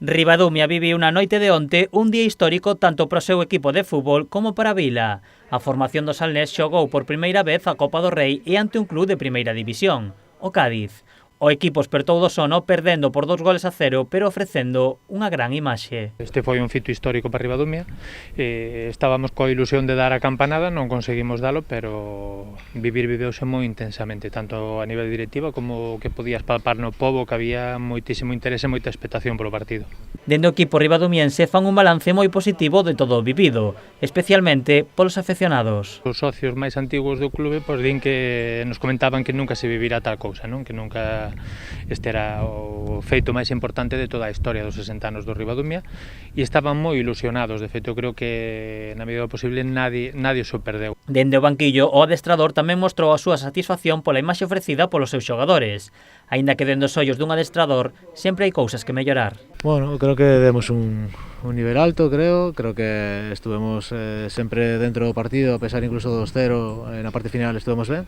Ribadumia viviu na noite de onte un día histórico tanto para o seu equipo de fútbol como para a vila. A formación do Salnés xogou por primeira vez a Copa do Rei e ante un club de primeira división, o Cádiz. O equipo espertou do sono perdendo por 2-0, pero ofrecendo unha gran imaxe. Este foi un fito histórico para Ribadumia. Estábamos coa ilusión de dar a campanada, non conseguimos dalo, pero viveuse moi intensamente, tanto a nivel directivo como que podías palpar no pobo, que había moitísimo interese e moita expectación polo partido. Dende o equipo ribadumiense fan un balance moi positivo de todo o vivido, especialmente polos afeccionados. Os socios máis antigos do clube din que nos comentaban que nunca se vivira tal cousa, non? Que nunca este era o feito máis importante de toda a historia dos 60 anos do Ribadumia e estaban moi ilusionados. De feito, creo que na medida do posible nadie o perdeu. Dende o banquillo, o adestrador tamén mostrou a súa satisfacción pola imaxe ofrecida polos seus xogadores. Aínda que dende os ollos dun adestrador sempre hai cousas que mellorar. Bueno, creo que demos un nivel alto, creo que estuvemos sempre dentro do partido, a pesar incluso do 2-0, na parte final estuvemos ben.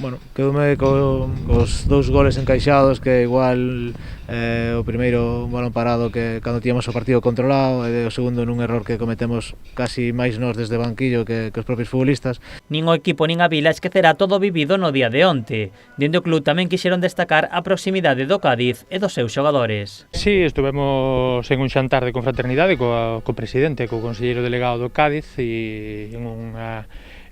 Bueno, quedoume cos dous goles encaixados, que igual o primeiro un balón parado que cando tíamos o partido controlado e o segundo nun error que cometemos casi máis nós desde banquillo que os propios futbolistas. Nin o equipo nin a vila esquecerá todo vivido no día de onte. Dende o club tamén quixeron destacar a proximidade do Cádiz e dos seus xogadores. Sí, estuvemos en un xantar de confraternidade co presidente, co conselleiro delegado do Cádiz e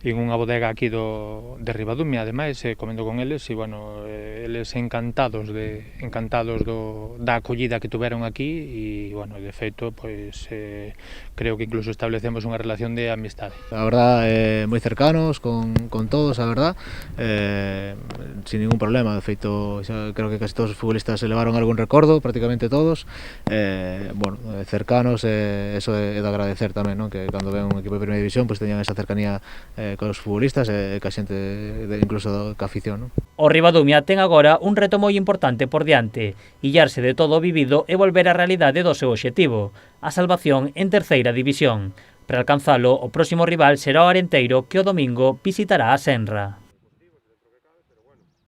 en unha bodega aquí de Ribadumia, ademais, comendo con eles e, bueno, eles encantados da acollida que tuveron aquí e, bueno, de feito, pois, creo que incluso establecemos unha relación de amistade. A verdad, moi cercanos con todos, a verdad, sin ningún problema. De feito, xa creo que casi todos os futbolistas se levaron algún recordo, prácticamente todos. Bueno, cercanos, eso é de agradecer tamén, non? Que cando ven un equipo de primeira división, pues teñan esa cercanía con os futbolistas e ca xente incluso ca afición, non? O Ribadumia ten agora un reto moi importante por diante, illarse de todo o vivido e volver á realidade do seu obxectivo, a salvación en terceira división. Para alcanzalo, o próximo rival será o Arenteiro, que o domingo visitará a Senra.